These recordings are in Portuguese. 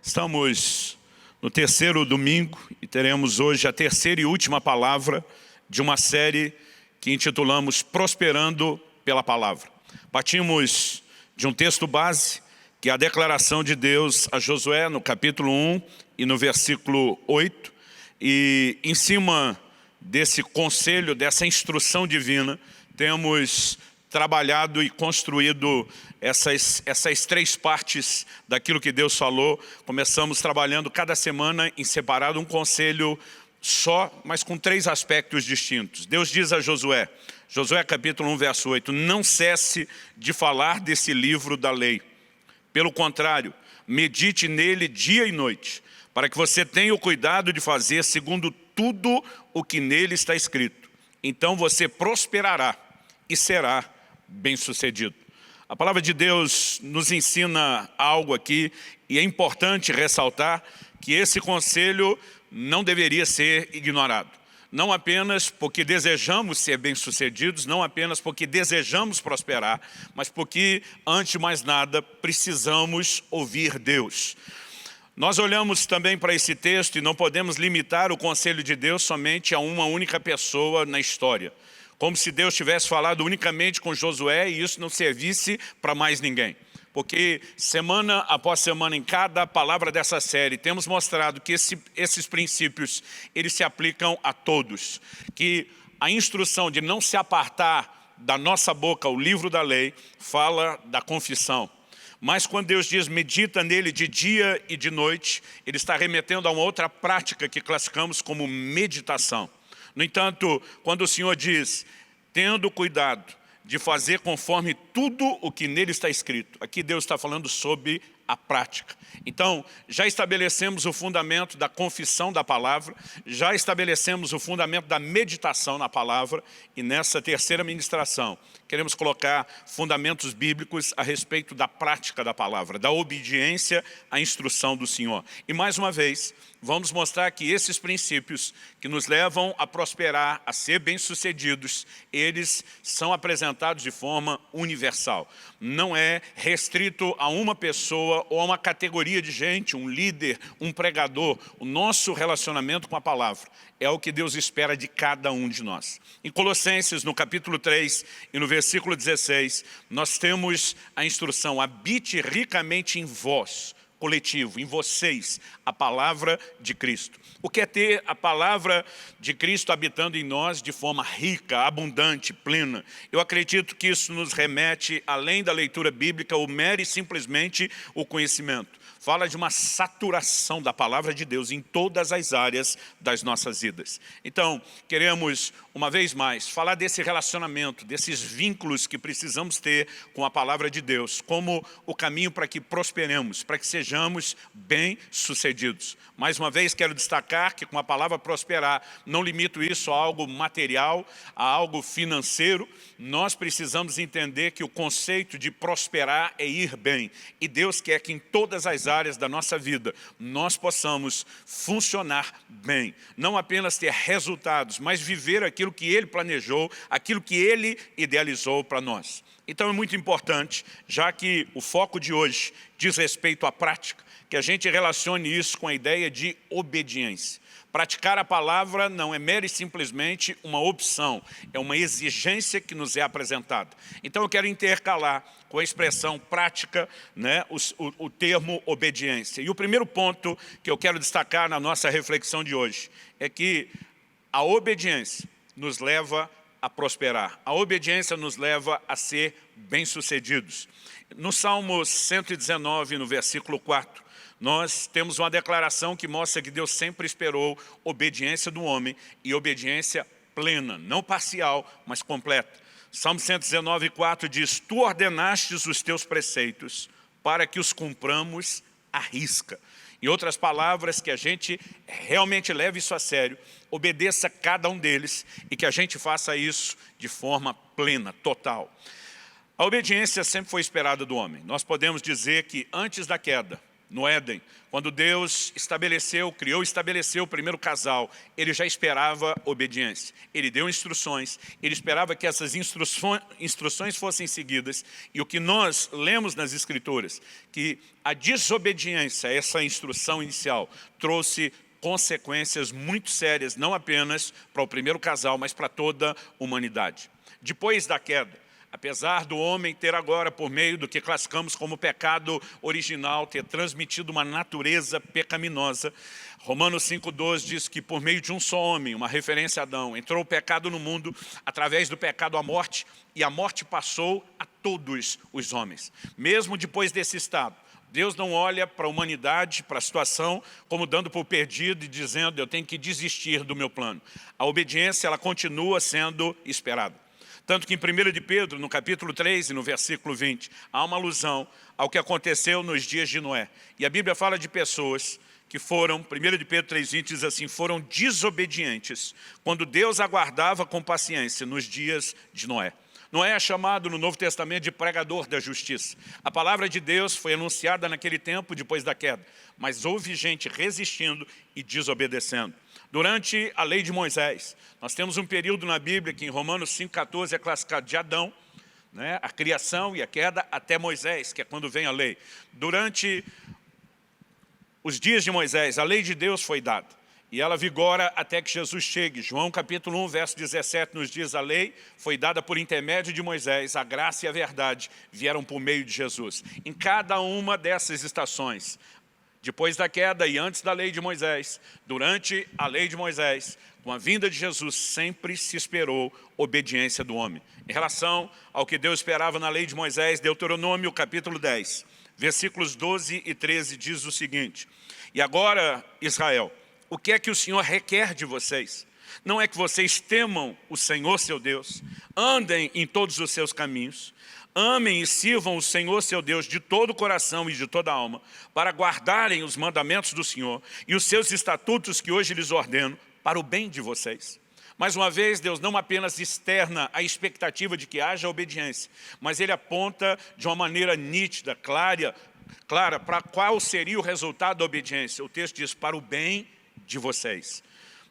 Estamos no terceiro domingo e teremos hoje a terceira e última palavra de uma série que intitulamos Prosperando pela Palavra. Partimos de um texto base, que é a declaração de Deus a Josué no capítulo 1 e no versículo 8. E em cima desse conselho, dessa instrução divina, temos trabalhado e construído essas três partes daquilo que Deus falou. Começamos trabalhando cada semana em separado um conselho só, mas com três aspectos distintos. Deus diz a Josué, Josué capítulo 1, verso 8, não cesse de falar desse livro da lei. Pelo contrário, medite nele dia e noite, para que você tenha o cuidado de fazer segundo tudo o que nele está escrito. Então você prosperará e será bem-sucedido. A palavra de Deus nos ensina algo aqui, e é importante ressaltar que esse conselho não deveria ser ignorado. Não apenas porque desejamos ser bem-sucedidos, não apenas porque desejamos prosperar, mas porque, antes de mais nada, precisamos ouvir Deus. Nós olhamos também para esse texto e não podemos limitar o conselho de Deus somente a uma única pessoa na história. Como se Deus tivesse falado unicamente com Josué e isso não servisse para mais ninguém. Porque semana após semana, em cada palavra dessa série, temos mostrado que esses princípios, eles se aplicam a todos. Que a instrução de não se apartar da nossa boca o livro da lei, fala da confissão. Mas quando Deus diz, medita nele de dia e de noite, Ele está remetendo a uma outra prática que classificamos como meditação. No entanto, quando o Senhor diz, tendo cuidado de fazer conforme tudo o que nele está escrito, aqui Deus está falando sobre a prática. Então, já estabelecemos o fundamento da confissão da palavra, já estabelecemos o fundamento da meditação na palavra, e nessa terceira ministração, queremos colocar fundamentos bíblicos a respeito da prática da palavra, da obediência à instrução do Senhor. E mais uma vez, vamos mostrar que esses princípios que nos levam a prosperar, a ser bem-sucedidos, eles são apresentados de forma universal. Não é restrito a uma pessoa ou a uma categoria de gente, um líder, um pregador. O nosso relacionamento com a palavra é o que Deus espera de cada um de nós. Em Colossenses, no capítulo 3 e no versículo 16, nós temos a instrução, habite ricamente em vós, coletivo, em vocês, a palavra de Cristo. O que é ter a palavra de Cristo habitando em nós de forma rica, abundante, plena? Eu acredito que isso nos remete, além da leitura bíblica, o mero e simplesmente o conhecimento. Fala de uma saturação da palavra de Deus em todas as áreas das nossas vidas. Então, queremos, uma vez mais, falar desse relacionamento, desses vínculos que precisamos ter com a palavra de Deus, como o caminho para que prosperemos, para que sejamos bem-sucedidos. Mais uma vez, quero destacar que com a palavra prosperar, não limito isso a algo material, a algo financeiro. Nós precisamos entender que o conceito de prosperar é ir bem. E Deus quer que em todas as áreas da nossa vida nós possamos funcionar bem. Não apenas ter resultados, mas viver aquilo que Ele planejou, aquilo que Ele idealizou para nós. Então é muito importante, já que o foco de hoje diz respeito à prática, que a gente relacione isso com a ideia de obediência. Praticar a palavra não é mero e simplesmente uma opção, é uma exigência que nos é apresentada. Então eu quero intercalar com a expressão prática, né, o termo obediência. E o primeiro ponto que eu quero destacar na nossa reflexão de hoje é que a obediência nos leva a prosperar. A obediência nos leva a ser bem-sucedidos. No Salmo 119, no versículo 4, nós temos uma declaração que mostra que Deus sempre esperou obediência do homem e obediência plena, não parcial, mas completa. Salmo 119, 4 diz, tu ordenastes os teus preceitos para que os cumpramos à risca. Em outras palavras, que a gente realmente leve isso a sério, obedeça cada um deles e que a gente faça isso de forma plena, total. A obediência sempre foi esperada do homem. Nós podemos dizer que antes da queda, no Éden, quando Deus estabeleceu o primeiro casal, Ele já esperava obediência. Ele deu instruções, Ele esperava que essas instruções fossem seguidas. E o que nós lemos nas Escrituras, que a desobediência a essa instrução inicial trouxe consequências muito sérias, não apenas para o primeiro casal, mas para toda a humanidade. Depois da queda, apesar do homem ter agora, por meio do que classificamos como pecado original, ter transmitido uma natureza pecaminosa, Romanos 5,12 diz que por meio de um só homem, uma referência a Adão, entrou o pecado no mundo, através do pecado a morte, e a morte passou a todos os homens. Mesmo depois desse estado, Deus não olha para a humanidade, para a situação, como dando por perdido e dizendo, eu tenho que desistir do meu plano. A obediência, ela continua sendo esperada. Tanto que em 1 de Pedro, no capítulo 3 e no versículo 20, há uma alusão ao que aconteceu nos dias de Noé. E a Bíblia fala de pessoas que foram, 1 de Pedro 3,20 diz assim, foram desobedientes quando Deus aguardava com paciência nos dias de Noé. Noé é chamado no Novo Testamento de pregador da justiça. A palavra de Deus foi anunciada naquele tempo depois da queda, mas houve gente resistindo e desobedecendo. Durante a lei de Moisés, nós temos um período na Bíblia que em Romanos 5,14 é classificado de Adão, né, a criação e a queda até Moisés, que é quando vem a lei. Durante os dias de Moisés, a lei de Deus foi dada. E ela vigora até que Jesus chegue. João capítulo 1, verso 17 nos diz, a lei foi dada por intermédio de Moisés, a graça e a verdade vieram por meio de Jesus. Em cada uma dessas estações, depois da queda e antes da lei de Moisés, durante a lei de Moisés, com a vinda de Jesus, sempre se esperou obediência do homem. Em relação ao que Deus esperava na lei de Moisés, Deuteronômio capítulo 10, versículos 12 e 13 diz o seguinte, e agora, Israel, o que é que o Senhor requer de vocês? Não é que vocês temam o Senhor seu Deus, andem em todos os seus caminhos, amem e sirvam o Senhor seu Deus de todo o coração e de toda a alma, para guardarem os mandamentos do Senhor e os seus estatutos que hoje lhes ordeno, para o bem de vocês. Mais uma vez, Deus não apenas externa a expectativa de que haja obediência, mas Ele aponta de uma maneira nítida, clara, para qual seria o resultado da obediência. O texto diz, para o bem de vocês.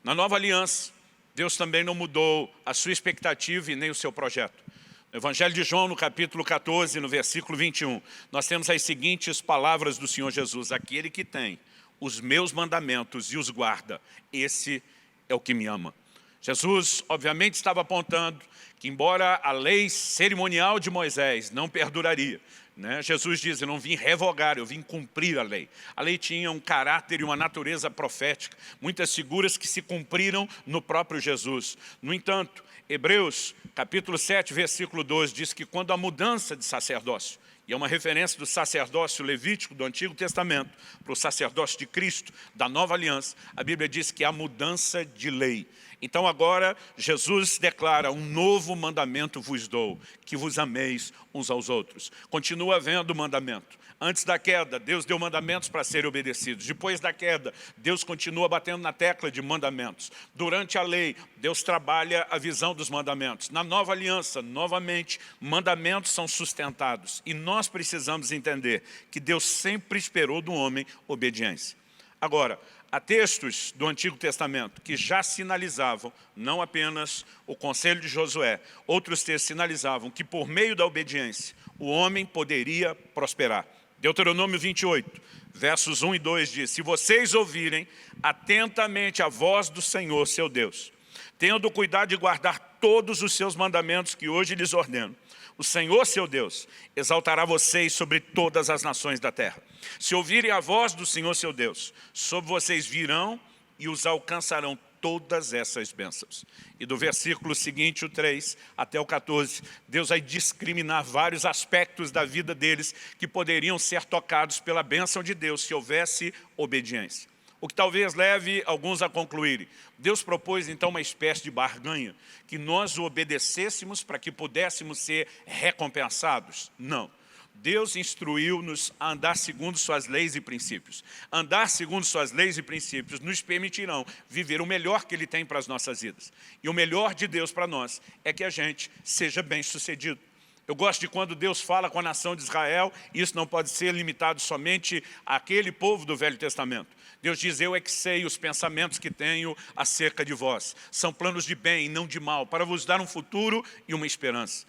Na nova aliança, Deus também não mudou a sua expectativa e nem o seu projeto. No Evangelho de João, no capítulo 14, no versículo 21, nós temos as seguintes palavras do Senhor Jesus, aquele que tem os meus mandamentos e os guarda, esse é o que me ama. Jesus, obviamente, estava apontando que, embora a lei cerimonial de Moisés não perduraria, né? Jesus diz, eu não vim revogar, eu vim cumprir a lei. A lei tinha um caráter e uma natureza profética, muitas figuras que se cumpriram no próprio Jesus. No entanto, Hebreus, capítulo 7, versículo 12, diz que quando a mudança de sacerdócio, e é uma referência do sacerdócio levítico do Antigo Testamento para o sacerdócio de Cristo, da Nova Aliança, a Bíblia diz que há mudança de lei. Então agora Jesus declara, um novo mandamento vos dou, que vos ameis uns aos outros. Continua havendo mandamento. Antes da queda, Deus deu mandamentos para serem obedecidos. Depois da queda, Deus continua batendo na tecla de mandamentos. Durante a lei, Deus trabalha a visão dos mandamentos. Na nova aliança, novamente, mandamentos são sustentados. E nós precisamos entender que Deus sempre esperou do homem obediência. Agora, há textos do Antigo Testamento que já sinalizavam, não apenas o conselho de Josué, outros textos sinalizavam que por meio da obediência, o homem poderia prosperar. Deuteronômio 28, versos 1 e 2 diz, se vocês ouvirem atentamente a voz do Senhor, seu Deus, tendo cuidado de guardar todos os seus mandamentos que hoje lhes ordeno, o Senhor, seu Deus, exaltará vocês sobre todas as nações da terra. Se ouvirem a voz do Senhor, seu Deus, sobre vocês virão e os alcançarão todas essas bênçãos. E do versículo seguinte, o 3 até o 14, Deus vai discriminar vários aspectos da vida deles que poderiam ser tocados pela bênção de Deus se houvesse obediência. O que talvez leve alguns a concluírem. Deus propôs então uma espécie de barganha, que nós o obedecêssemos para que pudéssemos ser recompensados? Não. Deus instruiu-nos a andar segundo suas leis e princípios. Andar segundo suas leis e princípios nos permitirão viver o melhor que Ele tem para as nossas vidas. E o melhor de Deus para nós é que a gente seja bem-sucedido. Eu gosto de quando Deus fala com a nação de Israel, isso não pode ser limitado somente àquele povo do Velho Testamento. Deus diz, eu é que sei os pensamentos que tenho acerca de vós. São planos de bem e não de mal, para vos dar um futuro e uma esperança.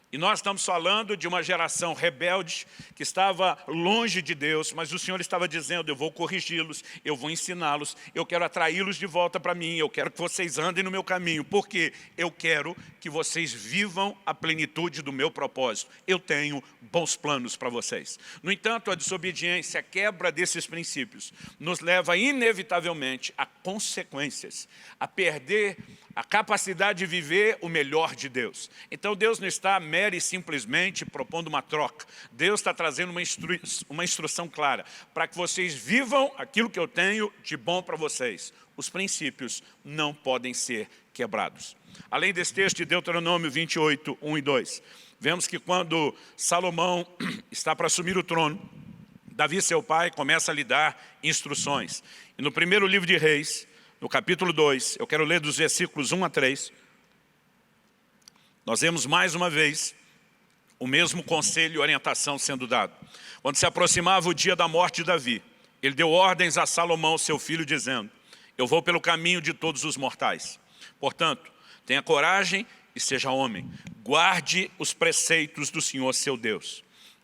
E nós estamos falando de uma geração rebelde que estava longe de Deus, mas o Senhor estava dizendo, eu vou corrigi-los, eu vou ensiná-los, eu quero atraí-los de volta para mim, eu quero que vocês andem no meu caminho, porque eu quero que vocês vivam a plenitude do meu propósito. Eu tenho bons planos para vocês. No entanto, a desobediência, a quebra desses princípios, nos leva inevitavelmente a consequências, a perder a capacidade de viver o melhor de Deus. Então Deus não está mera e simplesmente propondo uma troca. Deus está trazendo uma instrução clara para que vocês vivam aquilo que eu tenho de bom para vocês. Os princípios não podem ser quebrados. Além desse texto de Deuteronômio 28, 1 e 2, vemos que quando Salomão está para assumir o trono, Davi, seu pai, começa a lhe dar instruções. E no primeiro livro de Reis, no capítulo 2, eu quero ler dos versículos 1 a 3, nós vemos mais uma vez o mesmo conselho e orientação sendo dado. Quando se aproximava o dia da morte de Davi, ele deu ordens a Salomão, seu filho, dizendo, eu vou pelo caminho de todos os mortais. Portanto, tenha coragem e seja homem. Guarde os preceitos do Senhor, seu Deus,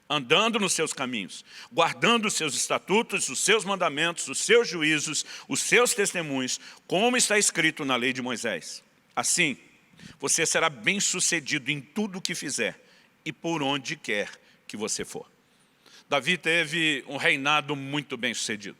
andando nos seus caminhos, guardando os seus estatutos, os seus mandamentos, os seus juízos, os seus testemunhos, como está escrito na lei de Moisés. Assim, você será bem-sucedido em tudo o que fizer e por onde quer que você for. Davi teve um reinado muito bem-sucedido.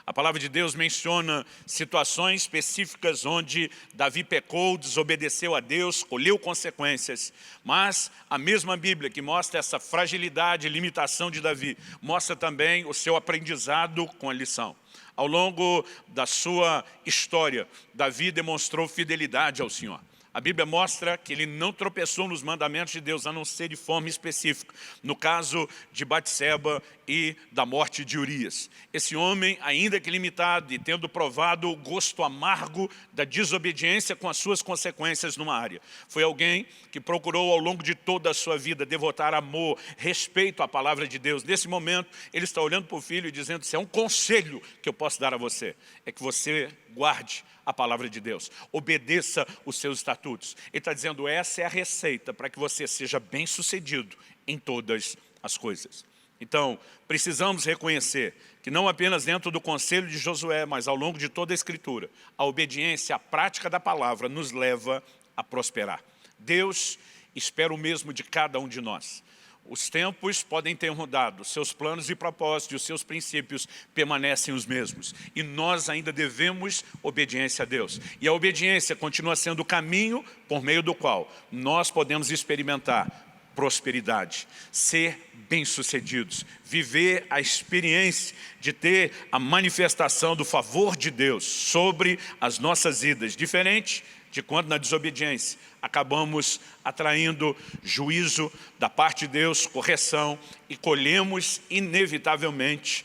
A palavra de Deus menciona situações específicas onde Davi pecou, desobedeceu a Deus, colheu consequências. Mas a mesma Bíblia que mostra essa fragilidade e limitação de Davi, mostra também o seu aprendizado com a lição. Ao longo da sua história, Davi demonstrou fidelidade ao Senhor. A Bíblia mostra que ele não tropeçou nos mandamentos de Deus, a não ser de forma específica. No caso de Batseba e da morte de Urias. Esse homem, ainda que limitado e tendo provado o gosto amargo da desobediência com as suas consequências numa área, foi alguém que procurou ao longo de toda a sua vida devotar amor, respeito à palavra de Deus. Nesse momento, ele está olhando para o filho e dizendo, isso é um conselho que eu posso dar a você, é que você guarde a palavra de Deus, obedeça os seus estatutos. Ele está dizendo, essa é a receita para que você seja bem-sucedido em todas as coisas. Então, precisamos reconhecer que não apenas dentro do conselho de Josué, mas ao longo de toda a Escritura, a obediência, a prática da palavra nos leva a prosperar. Deus espera o mesmo de cada um de nós. Os tempos podem ter mudado, seus planos e propósitos, os seus princípios permanecem os mesmos. E nós ainda devemos obediência a Deus. E a obediência continua sendo o caminho por meio do qual nós podemos experimentar prosperidade, ser bem-sucedidos, viver a experiência de ter a manifestação do favor de Deus sobre as nossas vidas, diferente de quando na desobediência acabamos atraindo juízo da parte de Deus, correção, e colhemos inevitavelmente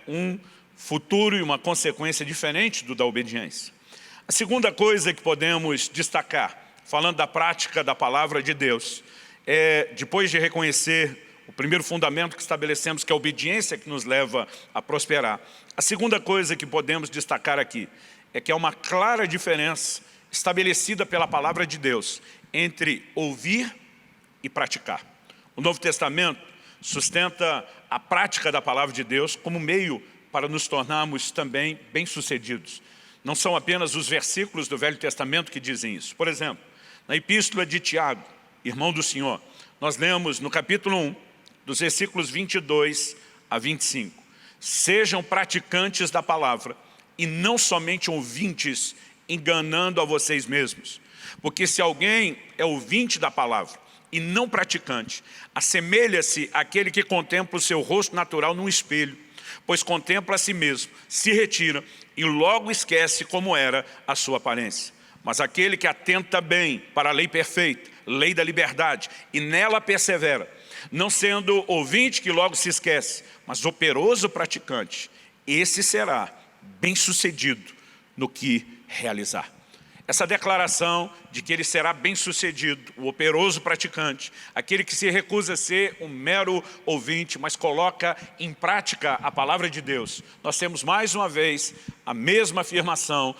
um futuro e uma consequência diferente do da obediência. A segunda coisa que podemos destacar, falando da prática da palavra de Deus, depois de reconhecer o primeiro fundamento que estabelecemos, que é a obediência que nos leva a prosperar, a segunda coisa que podemos destacar aqui é que há uma clara diferença estabelecida pela palavra de Deus entre ouvir e praticar. O Novo Testamento sustenta a prática da palavra de Deus como meio para nos tornarmos também bem-sucedidos. Não são apenas os versículos do Velho Testamento que dizem isso. Por exemplo, na Epístola de Tiago, irmão do Senhor, nós lemos no capítulo 1, dos versículos 22 a 25. Sejam praticantes da palavra e não somente ouvintes, enganando a vocês mesmos. Porque se alguém é ouvinte da palavra e não praticante, assemelha-se àquele que contempla o seu rosto natural num espelho, pois contempla a si mesmo, se retira e logo esquece como era a sua aparência. Mas aquele que atenta bem para a lei perfeita, lei da liberdade, e nela persevera, não sendo ouvinte que logo se esquece, mas operoso praticante, esse será bem-sucedido no que realizar. Essa declaração de que ele será bem-sucedido, o operoso praticante, aquele que se recusa a ser um mero ouvinte, mas coloca em prática a palavra de Deus. Nós temos mais uma vez a mesma afirmação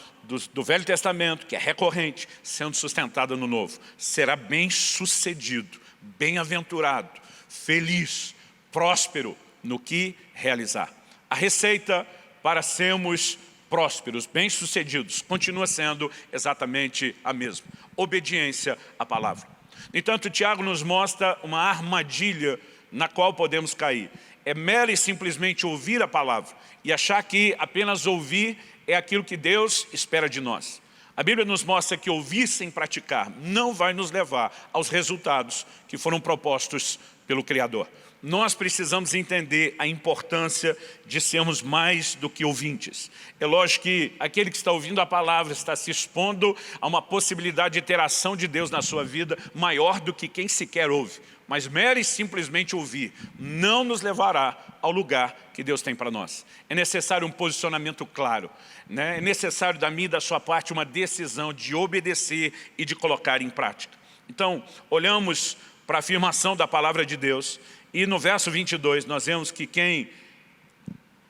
do Velho Testamento, que é recorrente, sendo sustentada no Novo. Será bem-sucedido, bem-aventurado, feliz, próspero no que realizar. A receita para sermos prósperos, bem-sucedidos, continua sendo exatamente a mesma. Obediência à palavra. No entanto, Tiago nos mostra uma armadilha na qual podemos cair. É mero e simplesmente ouvir a palavra e achar que apenas ouvir é aquilo que Deus espera de nós. A Bíblia nos mostra que ouvir sem praticar não vai nos levar aos resultados que foram propostos pelo Criador. Nós precisamos entender a importância de sermos mais do que ouvintes. É lógico que aquele que está ouvindo a palavra está se expondo a uma possibilidade de ter ação de Deus na sua vida maior do que quem sequer ouve. Mas mero e simplesmente ouvir não nos levará ao lugar que Deus tem para nós. É necessário um posicionamento claro, né? É necessário da minha e da sua parte uma decisão de obedecer e de colocar em prática. Então, olhamos para a afirmação da palavra de Deus e no verso 22 nós vemos que quem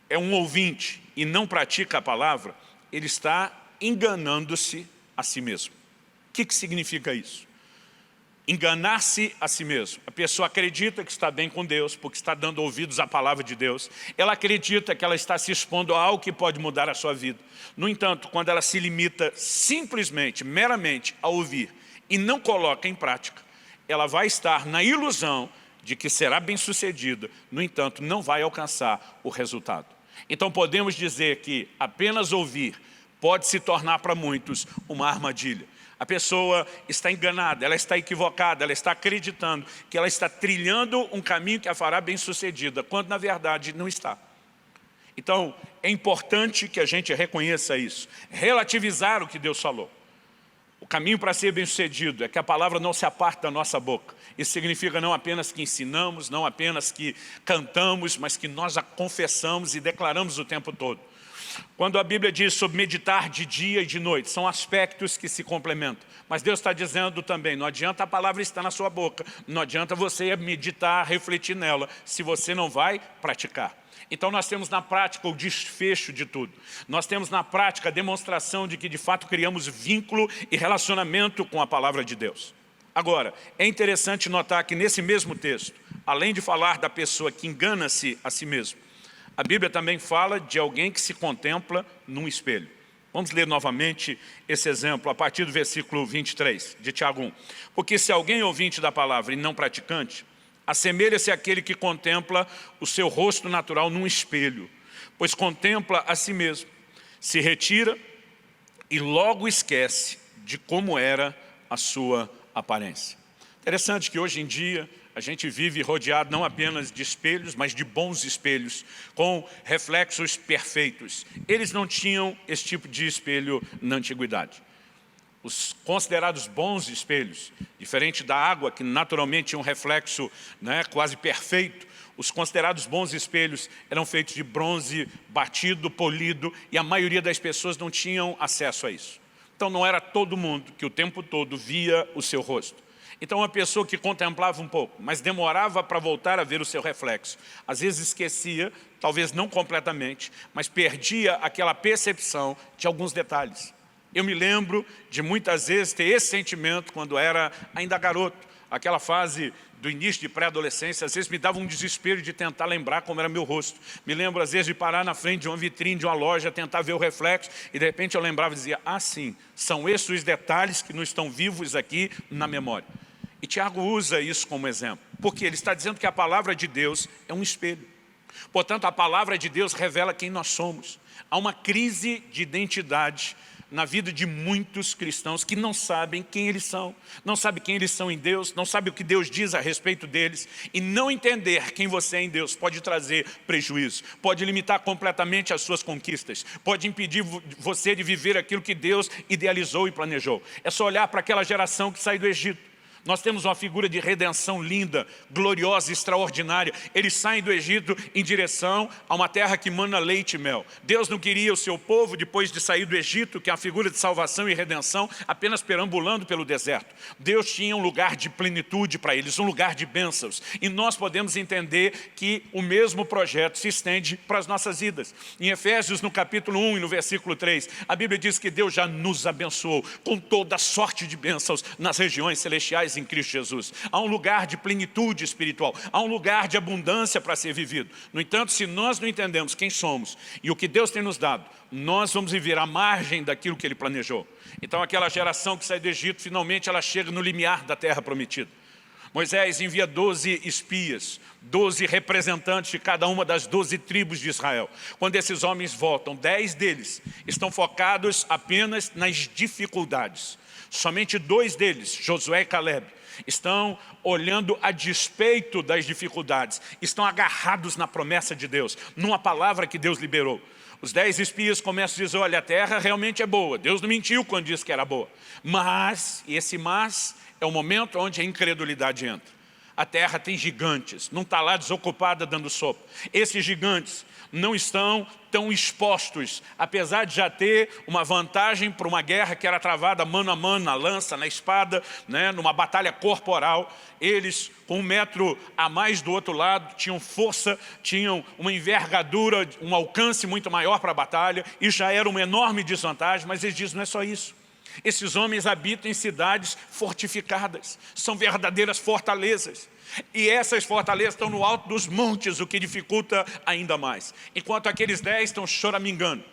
é um ouvinte e não pratica a palavra, ele está enganando-se a si mesmo. O que significa isso? Enganar-se a si mesmo. A pessoa acredita que está bem com Deus, porque está dando ouvidos à palavra de Deus. Ela acredita que ela está se expondo a algo que pode mudar a sua vida. No entanto, quando ela se limita simplesmente, meramente a ouvir e não coloca em prática, ela vai estar na ilusão de que será bem-sucedida, no entanto, não vai alcançar o resultado. Então podemos dizer que apenas ouvir pode se tornar para muitos uma armadilha. A pessoa está enganada, ela está equivocada, ela está acreditando que ela está trilhando um caminho que a fará bem-sucedida, quando na verdade não está. Então é importante que a gente reconheça isso, relativizar o que Deus falou. O caminho para ser bem-sucedido é que a palavra não se aparte da nossa boca. Isso significa não apenas que ensinamos, não apenas que cantamos, mas que nós a confessamos e declaramos o tempo todo. Quando a Bíblia diz sobre meditar de dia e de noite, são aspectos que se complementam. Mas Deus está dizendo também, não adianta a palavra estar na sua boca, não adianta você meditar, refletir nela, se você não vai praticar. Então nós temos na prática o desfecho de tudo. Nós temos na prática a demonstração de que de fato criamos vínculo e relacionamento com a palavra de Deus. Agora, é interessante notar que nesse mesmo texto, além de falar da pessoa que engana-se a si mesmo, a Bíblia também fala de alguém que se contempla num espelho. Vamos ler novamente esse exemplo a partir do versículo 23 de Tiago 1. Porque se alguém é ouvinte da palavra e não praticante, assemelha-se àquele que contempla o seu rosto natural num espelho, pois contempla a si mesmo, se retira e logo esquece de como era a sua aparência. Interessante que hoje em dia a gente vive rodeado não apenas de espelhos, mas de bons espelhos, com reflexos perfeitos. Eles não tinham esse tipo de espelho na antiguidade. Os considerados bons espelhos, diferente da água, que naturalmente tinha um reflexo, né, quase perfeito, os considerados bons espelhos eram feitos de bronze batido, polido, e a maioria das pessoas não tinham acesso a isso. Então não era todo mundo que o tempo todo via o seu rosto. Então uma pessoa que contemplava um pouco, mas demorava para voltar a ver o seu reflexo, às vezes esquecia, talvez não completamente, mas perdia aquela percepção de alguns detalhes. Eu me lembro de muitas vezes ter esse sentimento quando era ainda garoto, aquela fase do início de pré-adolescência, às vezes me dava um desespero de tentar lembrar como era meu rosto. Me lembro às vezes de parar na frente de uma vitrine de uma loja, tentar ver o reflexo, e de repente eu lembrava e dizia, ah sim, são esses os detalhes que não estão vivos aqui na memória. E Tiago usa isso como exemplo, porque ele está dizendo que a palavra de Deus é um espelho. Portanto, a palavra de Deus revela quem nós somos. Há uma crise de identidade na vida de muitos cristãos que não sabem quem eles são, não sabem quem eles são em Deus, não sabem o que Deus diz a respeito deles, e não entender quem você é em Deus pode trazer prejuízo, pode limitar completamente as suas conquistas, pode impedir você de viver aquilo que Deus idealizou e planejou. É só olhar para aquela geração que saiu do Egito. Nós temos uma figura de redenção linda, gloriosa, extraordinária. Eles saem do Egito em direção a uma terra que mana leite e mel. Deus não queria o seu povo, depois de sair do Egito, que é uma figura de salvação e redenção, apenas perambulando pelo deserto. Deus tinha um lugar de plenitude para eles, um lugar de bênçãos. E nós podemos entender que o mesmo projeto se estende para as nossas vidas. Em Efésios, no capítulo 1 e no versículo 3, a Bíblia diz que Deus já nos abençoou com toda sorte de bênçãos nas regiões celestiais em Cristo Jesus. Há um lugar de plenitude espiritual, há um lugar de abundância para ser vivido. No entanto, se nós não entendemos quem somos e o que Deus tem nos dado, nós vamos viver à margem daquilo que Ele planejou. Então aquela geração que sai do Egito, finalmente ela chega no limiar da terra prometida. Moisés envia 12 espias, 12 representantes de cada uma das 12 tribos de Israel. Quando esses homens voltam, 10 deles estão focados apenas nas dificuldades. Somente 2 deles, Josué e Caleb, estão olhando a despeito das dificuldades, estão agarrados na promessa de Deus, numa palavra que Deus liberou. Os 10 espias começam a dizer, olha, a terra realmente é boa, Deus não mentiu quando disse que era boa. Mas, e esse mas é o momento onde a incredulidade entra. A terra tem gigantes, não está lá desocupada dando sopa. Esses gigantes não estão tão expostos, apesar de já ter uma vantagem para uma guerra que era travada mano a mano, na lança, na espada, né, numa batalha corporal. Eles, com 1 metro a mais do outro lado, tinham força, tinham uma envergadura, um alcance muito maior para a batalha, e já era uma enorme desvantagem, mas eles dizem, não é só isso. Esses homens habitam em cidades fortificadas, são verdadeiras fortalezas. E essas fortalezas estão no alto dos montes, o que dificulta ainda mais. Enquanto aqueles 10 estão choramingando.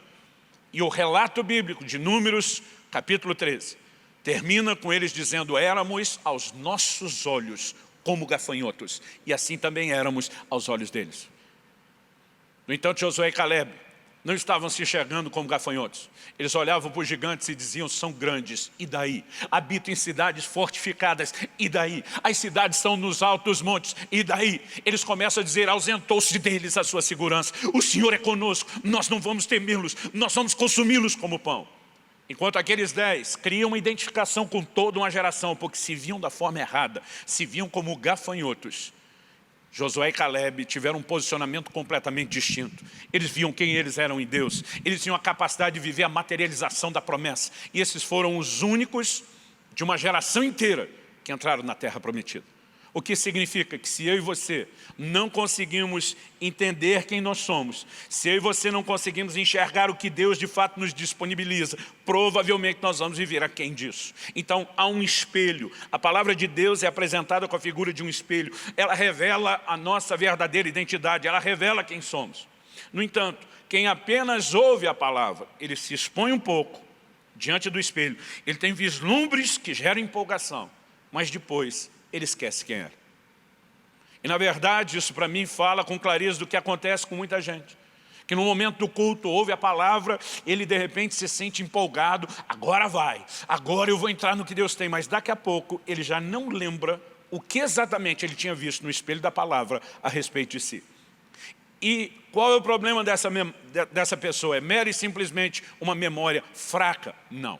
E o relato bíblico de Números, capítulo 13, termina com eles dizendo, éramos aos nossos olhos como gafanhotos, e assim também éramos aos olhos deles. No entanto, Josué e Caleb não estavam se enxergando como gafanhotos. Eles olhavam para os gigantes e diziam, são grandes, e daí? Habitam em cidades fortificadas, e daí? As cidades estão nos altos montes, e daí? Eles começam a dizer, ausentou-se deles a sua segurança. O Senhor é conosco, nós não vamos temê-los, nós vamos consumi-los como pão. Enquanto aqueles 10 criam uma identificação com toda uma geração, porque se viam da forma errada, se viam como gafanhotos, Josué e Caleb tiveram um posicionamento completamente distinto. Eles viam quem eles eram em Deus. Eles tinham a capacidade de viver a materialização da promessa. E esses foram os únicos de uma geração inteira que entraram na terra prometida. O que significa que se eu e você não conseguimos entender quem nós somos, se eu e você não conseguimos enxergar o que Deus de fato nos disponibiliza, provavelmente nós vamos viver aquém disso. Então há um espelho. A palavra de Deus é apresentada com a figura de um espelho. Ela revela a nossa verdadeira identidade, ela revela quem somos. No entanto, quem apenas ouve a palavra, ele se expõe um pouco diante do espelho, ele tem vislumbres que geram empolgação, mas depois ele esquece quem era. E na verdade isso para mim fala com clareza do que acontece com muita gente. Que no momento do culto ouve a palavra, ele de repente se sente empolgado, agora vai, agora eu vou entrar no que Deus tem. Mas daqui a pouco ele já não lembra o que exatamente ele tinha visto no espelho da palavra a respeito de si. E qual é o problema dessa pessoa? É mera e simplesmente uma memória fraca? Não.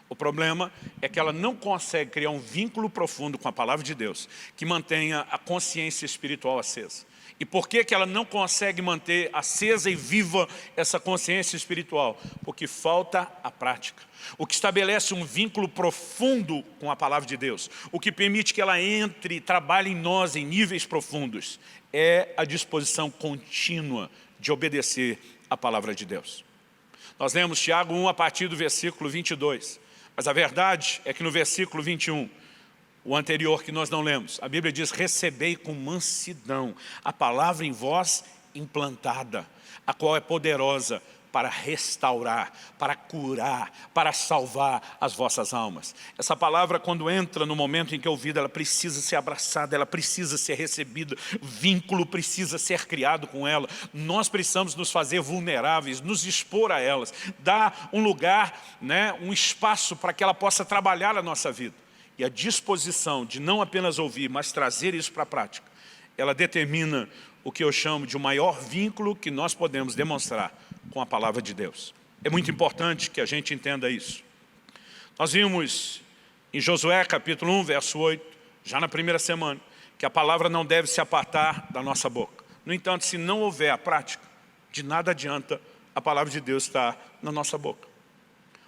O problema é que ela não consegue criar um vínculo profundo com a palavra de Deus que mantenha a consciência espiritual acesa. E por que ela não consegue manter acesa e viva essa consciência espiritual? Porque falta a prática. O que estabelece um vínculo profundo com a palavra de Deus, o que permite que ela entre e trabalhe em nós em níveis profundos, é a disposição contínua de obedecer à palavra de Deus. Nós lemos Tiago 1 a partir do versículo 22. Mas a verdade é que no versículo 21, o anterior que nós não lemos, a Bíblia diz, recebei com mansidão a palavra em vós implantada, a qual é poderosa para restaurar, para curar, para salvar as vossas almas. Essa palavra, quando entra no momento em que é ouvida, ela precisa ser abraçada, ela precisa ser recebida, vínculo precisa ser criado com ela. Nós precisamos nos fazer vulneráveis, nos expor a elas, dar um lugar, né, um espaço para que ela possa trabalhar na nossa vida. E a disposição de não apenas ouvir, mas trazer isso para a prática, ela determina o que eu chamo de o maior vínculo que nós podemos demonstrar com a palavra de Deus. É muito importante que a gente entenda isso. Nós vimos em Josué capítulo 1, verso 8, já na primeira semana, que a palavra não deve se apartar da nossa boca. No entanto, se não houver a prática, de nada adianta a palavra de Deus estar na nossa boca.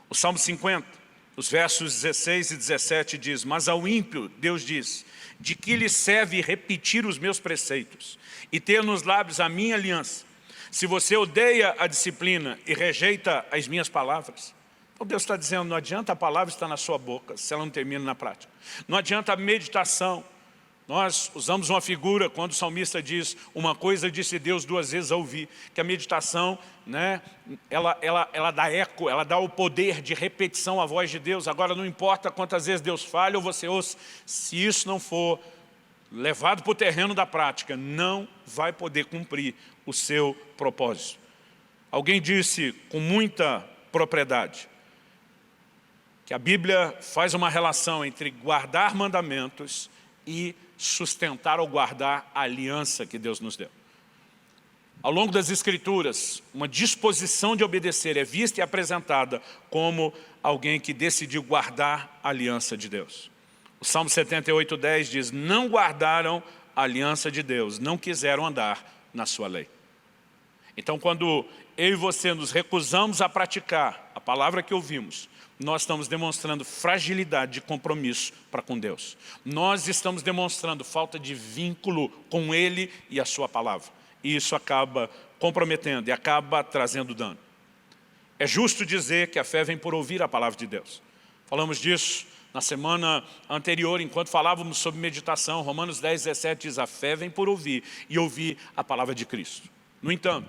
O Salmo 50, os versos 16 e 17 diz: mas ao ímpio, Deus diz, de que lhe serve repetir os meus preceitos e ter nos lábios a minha aliança, se você odeia a disciplina e rejeita as minhas palavras? Então Deus está dizendo, não adianta a palavra estar na sua boca, se ela não termina na prática. Não adianta a meditação. Nós usamos uma figura quando o salmista diz, uma coisa disse Deus 2 vezes a ouvir, que a meditação, né, ela dá eco, ela dá o poder de repetição à voz de Deus. Agora não importa quantas vezes Deus fale ou você ouça, se isso não for levado para o terreno da prática, não vai poder cumprir o seu propósito. Alguém disse com muita propriedade que a Bíblia faz uma relação entre guardar mandamentos e sustentar ou guardar a aliança que Deus nos deu. Ao longo das Escrituras, uma disposição de obedecer é vista e apresentada como alguém que decidiu guardar a aliança de Deus. O Salmo 78:10 diz, não guardaram a aliança de Deus, não quiseram andar na sua lei. Então, quando eu e você nos recusamos a praticar a palavra que ouvimos, nós estamos demonstrando fragilidade de compromisso para com Deus. Nós estamos demonstrando falta de vínculo com Ele e a sua palavra. E isso acaba comprometendo e acaba trazendo dano. É justo dizer que a fé vem por ouvir a palavra de Deus. Falamos disso na semana anterior, enquanto falávamos sobre meditação. Romanos 10:17 diz, a fé vem por ouvir e ouvir a palavra de Cristo. No entanto,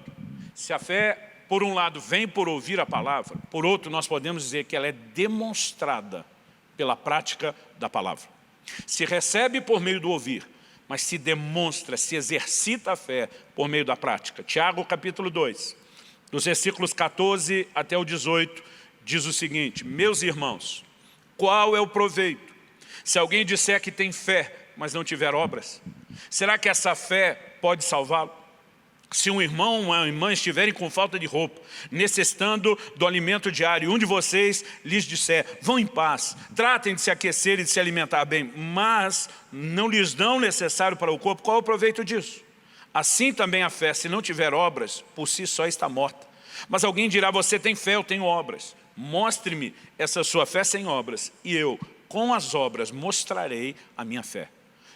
se a fé, por um lado, vem por ouvir a palavra, por outro, nós podemos dizer que ela é demonstrada pela prática da palavra. Se recebe por meio do ouvir, mas se demonstra, se exercita a fé por meio da prática. Tiago capítulo 2, dos versículos 14 até o 18, diz o seguinte, meus irmãos, qual é o proveito se alguém disser que tem fé, mas não tiver obras? Será que essa fé pode salvá-lo? Se um irmão ou uma irmã estiverem com falta de roupa, necessitando do alimento diário, um de vocês lhes disser, vão em paz, tratem de se aquecer e de se alimentar bem, mas não lhes dão o necessário para o corpo, qual é o proveito disso? Assim também a fé, se não tiver obras, por si só está morta. Mas alguém dirá, você tem fé, eu tenho obras. Mostre-me essa sua fé sem obras, e eu, com as obras, mostrarei a minha fé.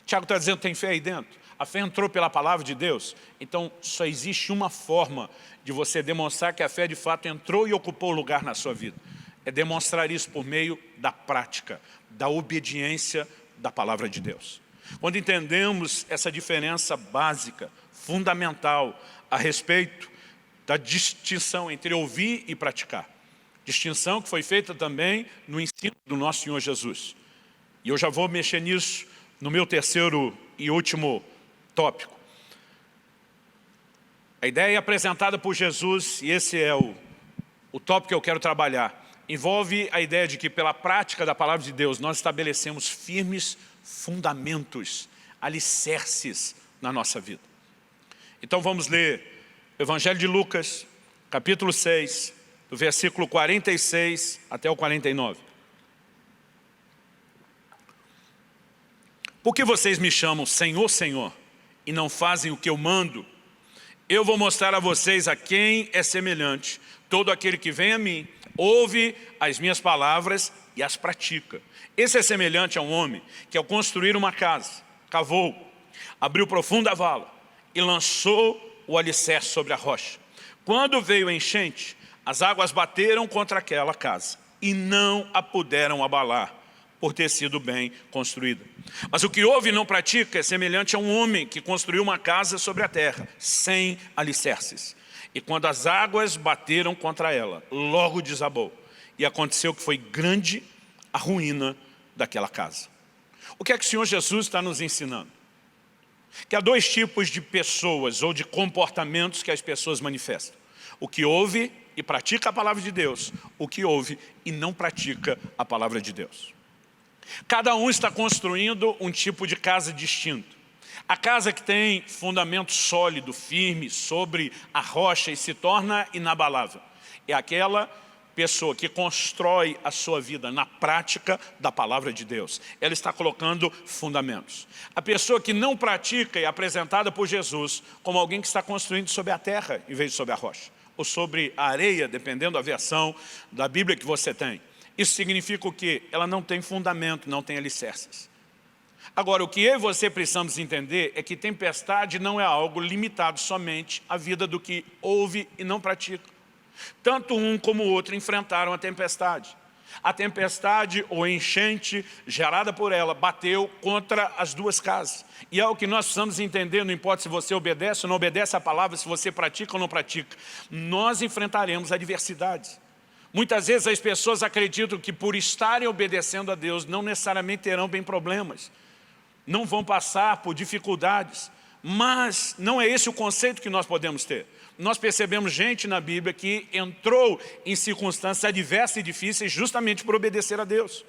Tiago está dizendo, tem fé aí dentro? A fé entrou pela palavra de Deus? Então, só existe uma forma de você demonstrar que a fé de fato entrou e ocupou lugar na sua vida. É demonstrar isso por meio da prática, da obediência da palavra de Deus. Quando entendemos essa diferença básica, fundamental, a respeito da distinção entre ouvir e praticar. Distinção que foi feita também no ensino do nosso Senhor Jesus. E eu já vou mexer nisso no meu terceiro e último tópico. A ideia apresentada por Jesus, e esse é o tópico que eu quero trabalhar, envolve a ideia de que pela prática da palavra de Deus nós estabelecemos firmes fundamentos, alicerces na nossa vida. Então vamos ler o Evangelho de Lucas, capítulo 6, do versículo 46 até o 49. Por que vocês me chamam Senhor, Senhor, e não fazem o que eu mando? Eu vou mostrar a vocês a quem é semelhante. Todo aquele que vem a mim, ouve as minhas palavras e as pratica. Esse é semelhante a um homem que, ao construir uma casa, cavou, abriu profunda vala e lançou o alicerce sobre a rocha. Quando veio a enchente, as águas bateram contra aquela casa e não a puderam abalar, por ter sido bem construída. Mas o que ouve e não pratica é semelhante a um homem que construiu uma casa sobre a terra, sem alicerces. E quando as águas bateram contra ela, logo desabou. E aconteceu que foi grande a ruína daquela casa. O que é que o Senhor Jesus está nos ensinando? Que há dois tipos de pessoas ou de comportamentos que as pessoas manifestam. O que ouve e pratica a palavra de Deus, o que ouve e não pratica a palavra de Deus. Cada um está construindo um tipo de casa distinto. A casa que tem fundamento sólido, firme, sobre a rocha e se torna inabalável, é aquela pessoa que constrói a sua vida na prática da palavra de Deus. Ela está colocando fundamentos. A pessoa que não pratica é apresentada por Jesus como alguém que está construindo sobre a terra em vez de sobre a rocha, ou sobre a areia, dependendo da versão da Bíblia que você tem. Isso significa o quê? Ela não tem fundamento, não tem alicerces. Agora, o que eu e você precisamos entender é que tempestade não é algo limitado somente à vida do que ouve e não pratica. Tanto um como o outro enfrentaram a tempestade. A tempestade ou enchente gerada por ela bateu contra as duas casas. E é o que nós precisamos entender, não importa se você obedece ou não obedece a palavra, se você pratica ou não pratica. Nós enfrentaremos adversidades. Muitas vezes as pessoas acreditam que por estarem obedecendo a Deus não necessariamente terão bem problemas. Não vão passar por dificuldades. Mas não é esse o conceito que nós podemos ter. Nós percebemos gente na Bíblia que entrou em circunstâncias adversas e difíceis justamente por obedecer a Deus.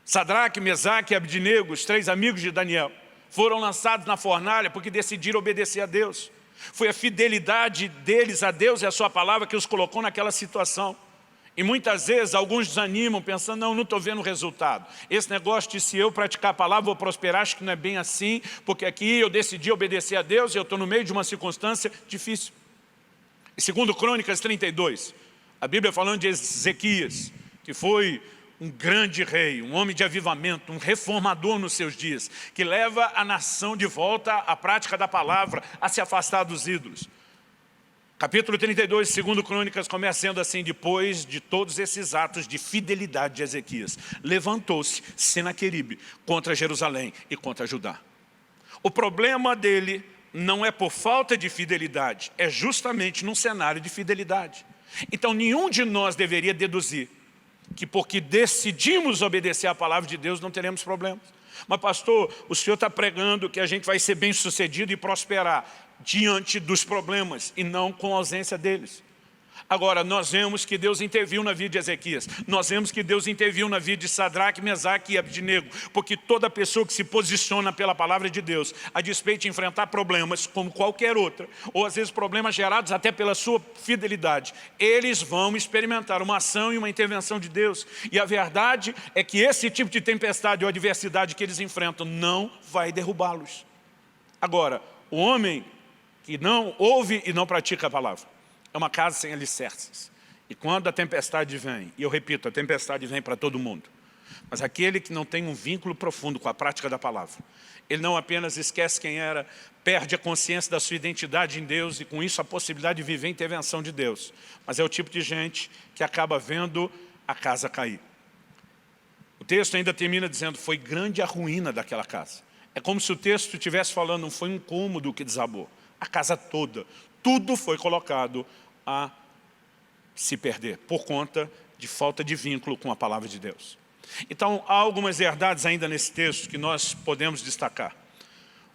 Sadraque, Mesaque e Abdinego, os 3 amigos de Daniel, foram lançados na fornalha porque decidiram obedecer a Deus. Foi a fidelidade deles a Deus e a sua palavra que os colocou naquela situação. E muitas vezes alguns desanimam pensando, não estou vendo o resultado. Esse negócio de se eu praticar a palavra vou prosperar, acho que não é bem assim, porque aqui eu decidi obedecer a Deus e eu estou no meio de uma circunstância difícil. E segundo Crônicas 32, a Bíblia falando de Ezequias, que foi um grande rei, um homem de avivamento, um reformador nos seus dias, que leva a nação de volta à prática da palavra, a se afastar dos ídolos. Capítulo 32, segundo Crônicas, começa sendo assim: depois de todos esses atos de fidelidade de Ezequias, levantou-se Senaqueribe contra Jerusalém e contra Judá. O problema dele não é por falta de fidelidade, é justamente num cenário de fidelidade. Então nenhum de nós deveria deduzir que porque decidimos obedecer à palavra de Deus não teremos problemas. Mas pastor, o senhor está pregando que a gente vai ser bem sucedido e prosperar diante dos problemas e não com a ausência deles. Agora, nós vemos que Deus interviu na vida de Ezequias. Nós vemos que Deus interviu na vida de Sadraque, Mesaque e Abdinego. Porque toda pessoa que se posiciona pela palavra de Deus, a despeito de enfrentar problemas como qualquer outra, ou às vezes problemas gerados até pela sua fidelidade, eles vão experimentar uma ação e uma intervenção de Deus. E a verdade é que esse tipo de tempestade ou adversidade que eles enfrentam não vai derrubá-los. Agora, o homem que não ouve e não pratica a palavra é uma casa sem alicerces. E quando a tempestade vem, e eu repito, a tempestade vem para todo mundo, mas aquele que não tem um vínculo profundo com a prática da palavra, ele não apenas esquece quem era, perde a consciência da sua identidade em Deus e com isso a possibilidade de viver a intervenção de Deus, mas é o tipo de gente que acaba vendo a casa cair. O texto ainda termina dizendo, foi grande a ruína daquela casa. É como se o texto estivesse falando, não foi um cômodo que desabou, a casa toda, tudo foi colocado a se perder, por conta de falta de vínculo com a palavra de Deus. Então, há algumas verdades ainda nesse texto que nós podemos destacar.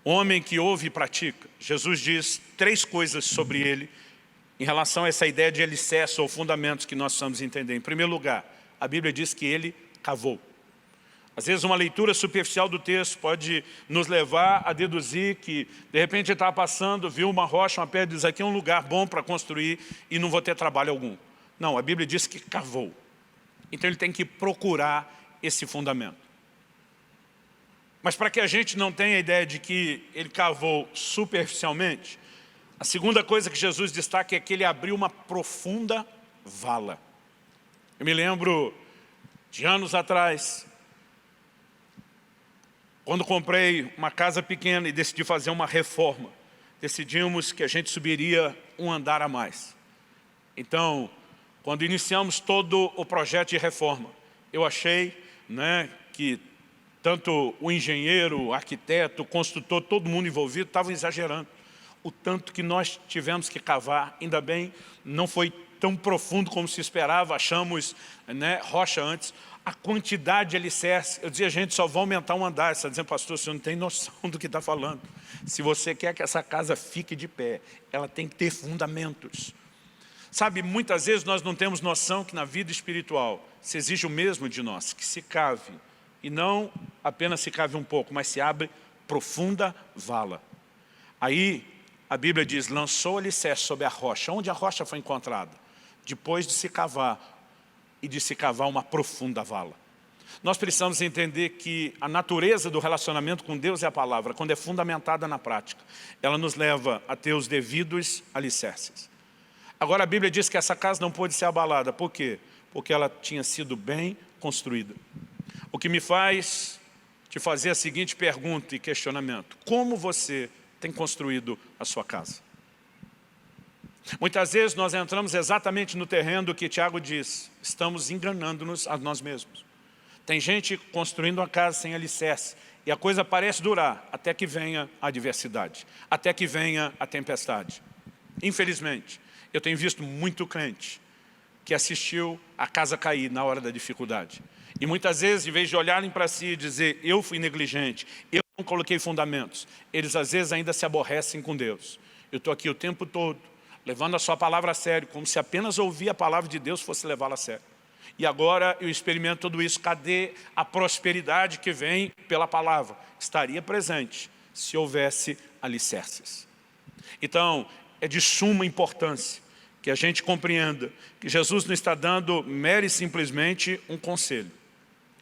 O homem que ouve e pratica, Jesus diz 3 coisas sobre ele, em relação a essa ideia de alicerce ou fundamentos que nós precisamos entender. Em primeiro lugar, a Bíblia diz que ele cavou. Às vezes uma leitura superficial do texto pode nos levar a deduzir que de repente ele estava passando, viu uma rocha, uma pedra e diz, aqui é um lugar bom para construir e não vou ter trabalho algum. Não, a Bíblia diz que cavou. Então ele tem que procurar esse fundamento. Mas para que a gente não tenha a ideia de que ele cavou superficialmente, a segunda coisa que Jesus destaca é que ele abriu uma profunda vala. Eu me lembro de anos atrás, quando comprei uma casa pequena e decidi fazer uma reforma, decidimos que a gente subiria um andar a mais. Então, quando iniciamos todo o projeto de reforma, eu achei que tanto o engenheiro, o arquiteto, o construtor, todo mundo envolvido estava exagerando. O tanto que nós tivemos que cavar, ainda bem, não foi tão profundo como se esperava, achamos rocha antes. A quantidade de alicerce, eu dizia, gente, só vai aumentar um andar. Você está dizendo, pastor, você não tem noção do que está falando. Se você quer que essa casa fique de pé, ela tem que ter fundamentos. Sabe, muitas vezes nós não temos noção que na vida espiritual se exige o mesmo de nós, que se cave, e não apenas se cave um pouco, mas se abre profunda vala. Aí a Bíblia diz, lançou alicerce sobre a rocha. Onde a rocha foi encontrada? depois de se cavar, e de se cavar uma profunda vala. Nós precisamos entender que a natureza do relacionamento com Deus é a palavra, quando é fundamentada na prática. Ela nos leva a ter os devidos alicerces. Agora a Bíblia diz que essa casa não pôde ser abalada. Por quê? Porque ela tinha sido bem construída. O que me faz te fazer a seguinte pergunta e questionamento: como você tem construído a sua casa? Muitas vezes nós entramos exatamente no terreno do que Tiago diz: estamos enganando-nos a nós mesmos. Tem gente construindo uma casa sem alicerce, e a coisa parece durar até que venha a adversidade, até que venha a tempestade. Infelizmente, eu tenho visto muito crente que assistiu a casa cair na hora da dificuldade. E muitas vezes, em vez de olharem para si e dizer: eu fui negligente, eu não coloquei fundamentos, eles às vezes ainda se aborrecem com Deus. Eu estou aqui o tempo todo, levando a sua palavra a sério, como se apenas ouvir a palavra de Deus fosse levá-la a sério. E agora eu experimento tudo isso. Cadê a prosperidade que vem pela palavra? Estaria presente se houvesse alicerces. Então, é de suma importância que a gente compreenda que Jesus não está dando mero e simplesmente um conselho.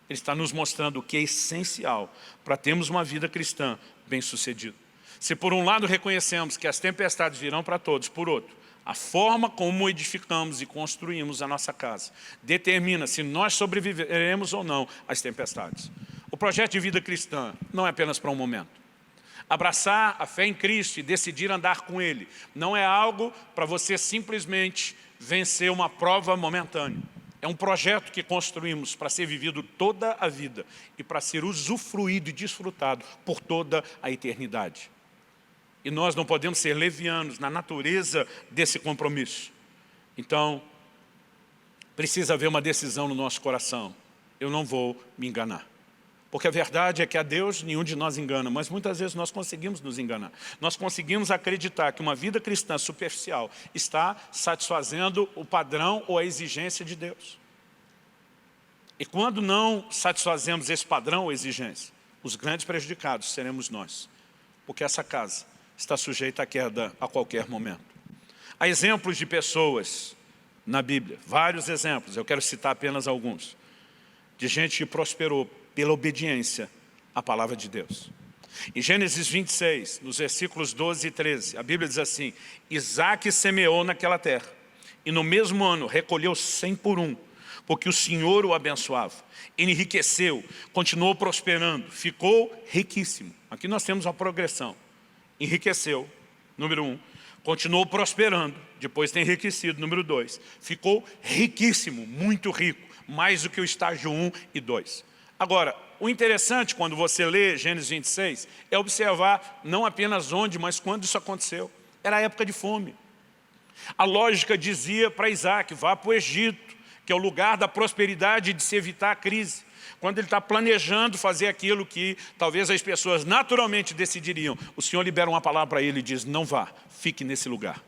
Ele está nos mostrando o que é essencial para termos uma vida cristã bem-sucedida. Se por um lado reconhecemos que as tempestades virão para todos, por outro, a forma como edificamos e construímos a nossa casa determina se nós sobreviveremos ou não às tempestades. O projeto de vida cristã não é apenas para um momento. Abraçar a fé em Cristo e decidir andar com Ele não é algo para você simplesmente vencer uma prova momentânea. É um projeto que construímos para ser vivido toda a vida e para ser usufruído e desfrutado por toda a eternidade. E nós não podemos ser levianos na natureza desse compromisso. Então, precisa haver uma decisão no nosso coração: eu não vou me enganar. Porque a verdade é que a Deus nenhum de nós engana, mas muitas vezes nós conseguimos nos enganar. Nós conseguimos acreditar que uma vida cristã superficial está satisfazendo o padrão ou a exigência de Deus. E quando não satisfazemos esse padrão ou exigência, os grandes prejudicados seremos nós. Porque essa casa está sujeita à queda a qualquer momento. Há exemplos de pessoas na Bíblia, vários exemplos, eu quero citar apenas alguns, de gente que prosperou pela obediência à palavra de Deus. Em Gênesis 26, nos versículos 12 e 13, a Bíblia diz assim: Isaque semeou naquela terra, e no mesmo ano recolheu 100 por um, porque o Senhor o abençoava. Ele enriqueceu, continuou prosperando, ficou riquíssimo. Aqui nós temos uma progressão. Enriqueceu, número 1, continuou prosperando, depois tem enriquecido, número 2, ficou riquíssimo, muito rico, mais do que o estágio 1 e 2. Agora, o interessante quando você lê Gênesis 26 é observar não apenas onde, mas quando isso aconteceu. Era a época de fome. A lógica dizia para Isaque: vá para o Egito, que é o lugar da prosperidade e de se evitar a crise. Quando ele está planejando fazer aquilo que talvez as pessoas naturalmente decidiriam, o Senhor libera uma palavra para ele e diz: não vá, fique nesse lugar.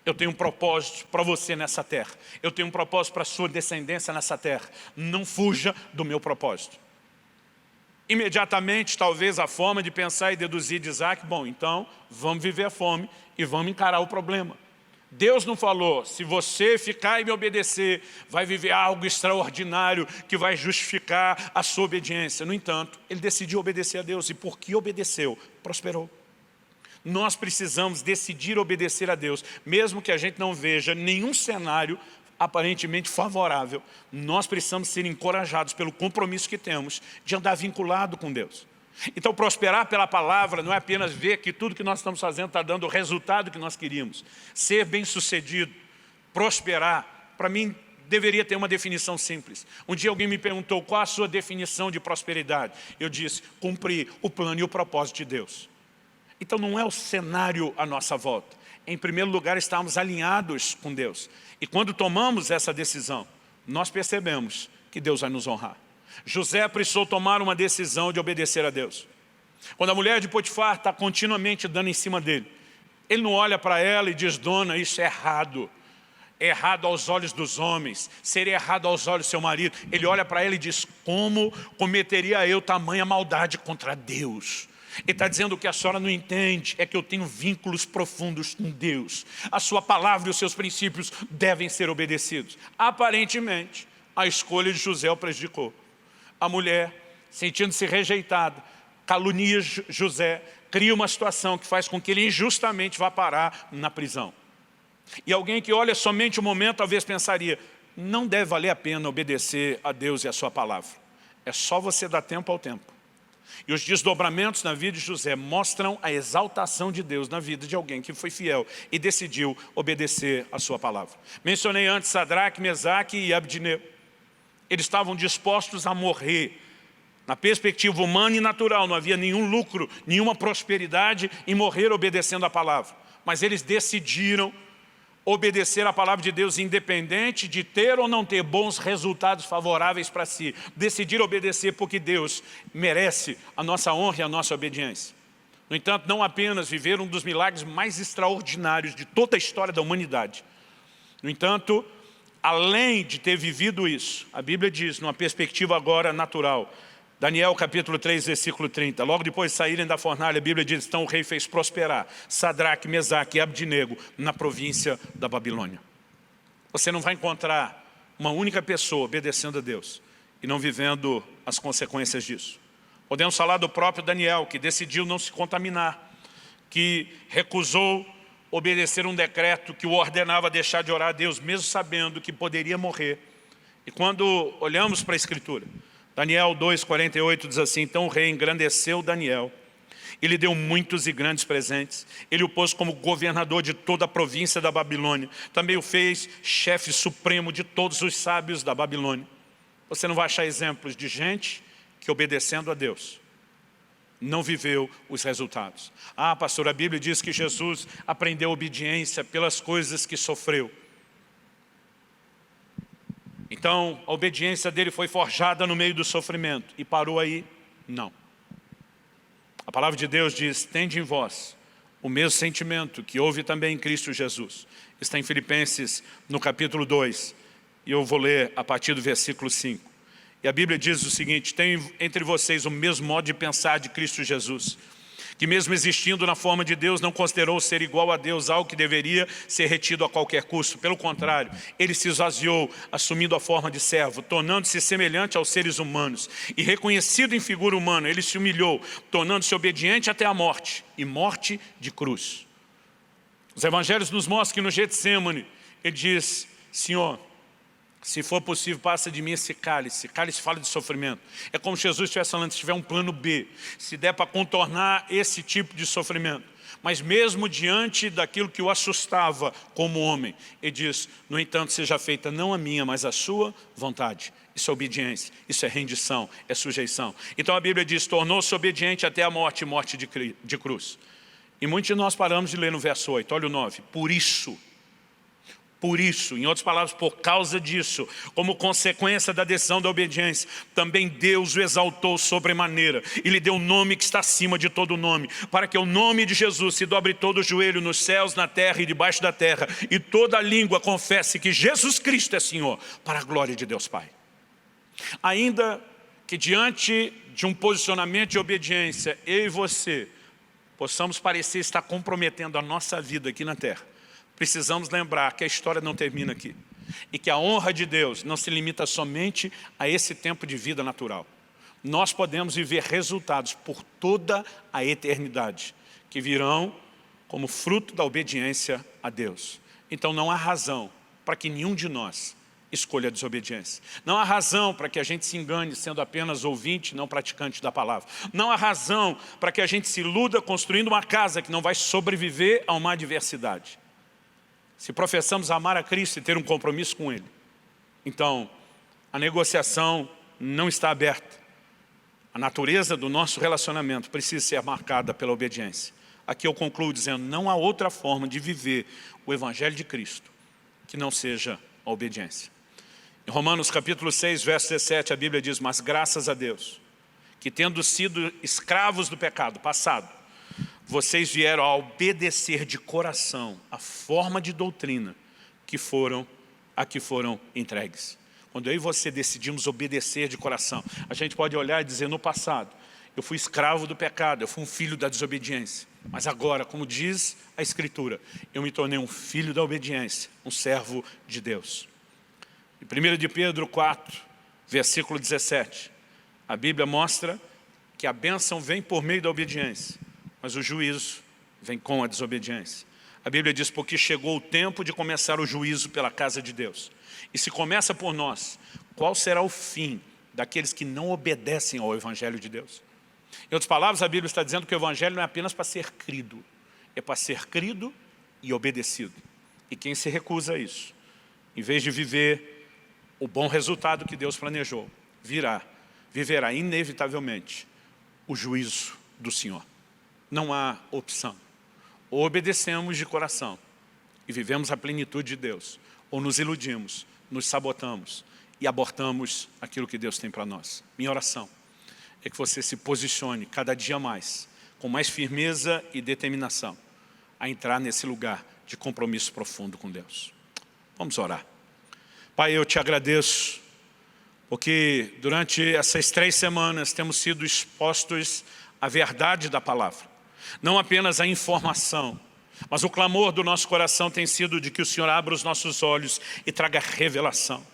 Eu tenho um propósito para você nessa terra. Eu tenho um propósito para a sua descendência nessa terra. Não fuja do meu propósito. Imediatamente, talvez a forma de pensar e deduzir de Isaque: bom, então vamos viver a fome e vamos encarar o problema. Deus não falou: se você ficar e me obedecer, vai viver algo extraordinário que vai justificar a sua obediência. No entanto, ele decidiu obedecer a Deus, e porque obedeceu, prosperou. Nós precisamos decidir obedecer a Deus, mesmo que a gente não veja nenhum cenário aparentemente favorável. Nós precisamos ser encorajados pelo compromisso que temos de andar vinculado com Deus. Então, prosperar pela palavra não é apenas ver que tudo que nós estamos fazendo está dando o resultado que nós queríamos. Ser bem-sucedido, prosperar, para mim, deveria ter uma definição simples. Um dia alguém me perguntou: qual a sua definição de prosperidade? Eu disse: cumprir o plano e o propósito de Deus. Então não é o cenário à nossa volta. Em primeiro lugar, estamos alinhados com Deus. E quando tomamos essa decisão, nós percebemos que Deus vai nos honrar. José precisou tomar uma decisão de obedecer a Deus. Quando a mulher de Potifar está continuamente dando em cima dele, ele não olha para ela e diz: dona, isso é errado. É errado aos olhos dos homens, seria errado aos olhos do seu marido. Ele olha para ela e diz: como cometeria eu tamanha maldade contra Deus? Ele está dizendo: o que a senhora não entende é que eu tenho vínculos profundos com Deus. A sua palavra e os seus princípios devem ser obedecidos. Aparentemente, a escolha de José o prejudicou. A mulher, sentindo-se rejeitada, calunia José, cria uma situação que faz com que ele injustamente vá parar na prisão. E alguém que olha somente o momento, talvez pensaria: não deve valer a pena obedecer a Deus e a sua palavra. É só você dar tempo ao tempo. E os desdobramentos na vida de José mostram a exaltação de Deus na vida de alguém que foi fiel e decidiu obedecer a sua palavra. Mencionei antes Sadraque, Mesaque e Abdinego. Eles estavam dispostos a morrer. Na perspectiva humana e natural, não havia nenhum lucro, nenhuma prosperidade em morrer obedecendo a palavra. Mas eles decidiram obedecer a palavra de Deus, independente de ter ou não ter bons resultados favoráveis para si. Decidir obedecer porque Deus merece a nossa honra e a nossa obediência. No entanto, não apenas viver um dos milagres mais extraordinários de toda a história da humanidade. No entanto, além de ter vivido isso, a Bíblia diz, numa perspectiva agora natural, Daniel capítulo 3, versículo 30. Logo depois de saírem da fornalha, a Bíblia diz: então o rei fez prosperar Sadraque, Mesaque e Abdinego na província da Babilônia. Você não vai encontrar uma única pessoa obedecendo a Deus e não vivendo as consequências disso. Podemos falar do próprio Daniel, que decidiu não se contaminar, que recusou obedecer um decreto que o ordenava deixar de orar a Deus, mesmo sabendo que poderia morrer. E quando olhamos para a Escritura, Daniel 2,48 diz assim: então o rei engrandeceu Daniel, ele deu muitos e grandes presentes, ele o pôs como governador de toda a província da Babilônia, também o fez chefe supremo de todos os sábios da Babilônia. Você não vai achar exemplos de gente que obedecendo a Deus não viveu os resultados. Ah, pastor, a Bíblia diz que Jesus aprendeu obediência pelas coisas que sofreu. Então, a obediência dele foi forjada no meio do sofrimento. E parou aí? Não. A palavra de Deus diz: tende em vós o mesmo sentimento que houve também em Cristo Jesus. Está em Filipenses, no capítulo 2. E eu vou ler a partir do versículo 5. E a Bíblia diz o seguinte: tem entre vocês o mesmo modo de pensar de Cristo Jesus, que mesmo existindo na forma de Deus, não considerou ser igual a Deus algo que deveria ser retido a qualquer custo. Pelo contrário, ele se esvaziou, assumindo a forma de servo, tornando-se semelhante aos seres humanos. E reconhecido em figura humana, ele se humilhou, tornando-se obediente até a morte, e morte de cruz. Os evangelhos nos mostram que no Getsemane, ele diz: Senhor, se for possível, passa de mim esse cálice. Cálice fala de sofrimento. É como se Jesus estivesse falando: se tiver um plano B, se der para contornar esse tipo de sofrimento. Mas mesmo diante daquilo que o assustava como homem, ele diz: no entanto, seja feita não a minha, mas a sua vontade. Isso é obediência, isso é rendição, é sujeição. Então a Bíblia diz: tornou-se obediente até a morte, morte de cruz. E muitos de nós paramos de ler no verso 8, olha o 9. Por isso, em outras palavras, por causa disso, como consequência da decisão da obediência, também Deus o exaltou sobremaneira e lhe deu um nome que está acima de todo nome, para que o nome de Jesus se dobre todo o joelho nos céus, na terra e debaixo da terra, e toda língua confesse que Jesus Cristo é Senhor, para a glória de Deus Pai. Ainda que diante de um posicionamento de obediência, eu e você possamos parecer estar comprometendo a nossa vida aqui na terra, precisamos lembrar que a história não termina aqui. E que a honra de Deus não se limita somente a esse tempo de vida natural. Nós podemos viver resultados por toda a eternidade, que virão como fruto da obediência a Deus. Então não há razão para que nenhum de nós escolha a desobediência. Não há razão para que a gente se engane sendo apenas ouvinte, não praticante da palavra. Não há razão para que a gente se iluda construindo uma casa que não vai sobreviver a uma adversidade. Se professamos amar a Cristo e ter um compromisso com Ele, então a negociação não está aberta. A natureza do nosso relacionamento precisa ser marcada pela obediência. Aqui eu concluo dizendo: não há outra forma de viver o Evangelho de Cristo que não seja a obediência. Em Romanos capítulo 6, verso 17, a Bíblia diz: mas graças a Deus, que tendo sido escravos do pecado passado, vocês vieram a obedecer de coração a forma de doutrina a que foram entregues. Quando eu e você decidimos obedecer de coração, a gente pode olhar e dizer: no passado, eu fui escravo do pecado, eu fui um filho da desobediência. Mas agora, como diz a Escritura, eu me tornei um filho da obediência, um servo de Deus. Em 1 de Pedro 4, versículo 17, a Bíblia mostra que a bênção vem por meio da obediência, mas o juízo vem com a desobediência. A Bíblia diz, porque chegou o tempo de começar o juízo pela casa de Deus. E se começa por nós, qual será o fim daqueles que não obedecem ao Evangelho de Deus? Em outras palavras, a Bíblia está dizendo que o Evangelho não é apenas para ser crido, é para ser crido e obedecido. E quem se recusa a isso, em vez de viver o bom resultado que Deus planejou, viverá inevitavelmente o juízo do Senhor. Não há opção. Ou obedecemos de coração e vivemos a plenitude de Deus, ou nos iludimos, nos sabotamos e abortamos aquilo que Deus tem para nós. Minha oração é que você se posicione cada dia mais, com mais firmeza e determinação, a entrar nesse lugar de compromisso profundo com Deus. Vamos orar. Pai, eu te agradeço, porque durante essas 3 semanas temos sido expostos à verdade da palavra. Não apenas a informação, mas o clamor do nosso coração tem sido de que o Senhor abra os nossos olhos e traga revelação.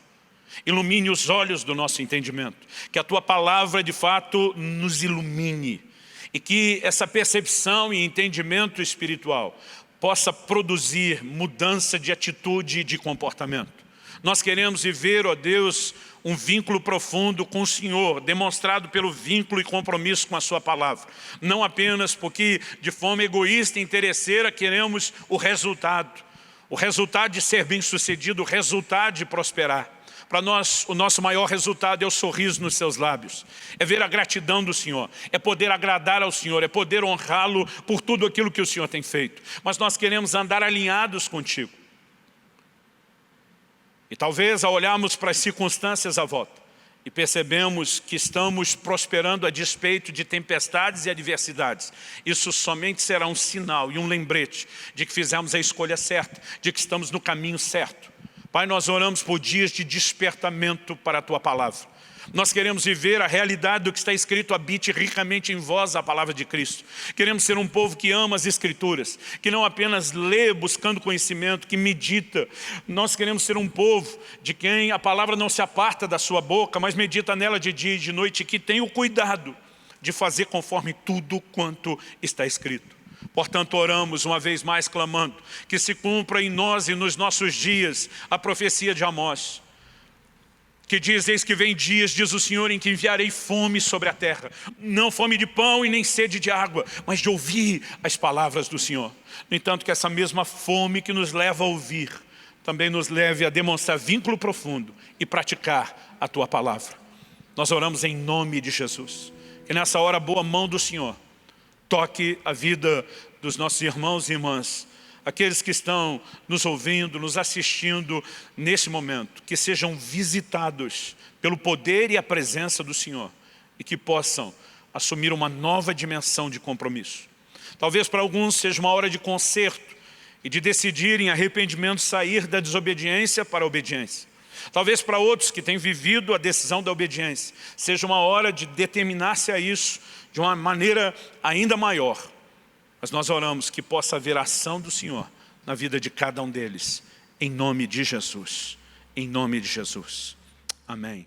Ilumine os olhos do nosso entendimento. Que a Tua palavra, de fato, nos ilumine. E que essa percepção e entendimento espiritual possa produzir mudança de atitude e de comportamento. Nós queremos viver, ó Deus, um vínculo profundo com o Senhor, demonstrado pelo vínculo e compromisso com a Sua palavra. Não apenas porque, de forma egoísta e interesseira, queremos o resultado de ser bem-sucedido, o resultado de prosperar. Para nós, o nosso maior resultado é o sorriso nos seus lábios, é ver a gratidão do Senhor, é poder agradar ao Senhor, é poder honrá-lo por tudo aquilo que o Senhor tem feito. Mas nós queremos andar alinhados contigo. E talvez, ao olharmos para as circunstâncias à volta e percebemos que estamos prosperando a despeito de tempestades e adversidades, isso somente será um sinal e um lembrete de que fizemos a escolha certa, de que estamos no caminho certo. Pai, nós oramos por dias de despertamento para a Tua palavra. Nós queremos viver a realidade do que está escrito, habite ricamente em vós a palavra de Cristo. Queremos ser um povo que ama as Escrituras, que não apenas lê buscando conhecimento, que medita. Nós queremos ser um povo de quem a palavra não se aparta da sua boca, mas medita nela de dia e de noite, que tem o cuidado de fazer conforme tudo quanto está escrito. Portanto, oramos uma vez mais clamando que se cumpra em nós e nos nossos dias a profecia de Amós, que diz, eis que vem dias, diz o Senhor, em que enviarei fome sobre a terra. Não fome de pão e nem sede de água, mas de ouvir as palavras do Senhor. No entanto, que essa mesma fome que nos leva a ouvir, também nos leve a demonstrar vínculo profundo e praticar a Tua palavra. Nós oramos em nome de Jesus. Que nessa hora a boa mão do Senhor toque a vida dos nossos irmãos e irmãs, aqueles que estão nos ouvindo, nos assistindo nesse momento, que sejam visitados pelo poder e a presença do Senhor e que possam assumir uma nova dimensão de compromisso. Talvez para alguns seja uma hora de conserto e de decidir em arrependimento sair da desobediência para a obediência. Talvez para outros que têm vivido a decisão da obediência, seja uma hora de determinar-se a isso de uma maneira ainda maior. Mas nós oramos que possa haver a ação do Senhor na vida de cada um deles, em nome de Jesus. Em nome de Jesus. Amém.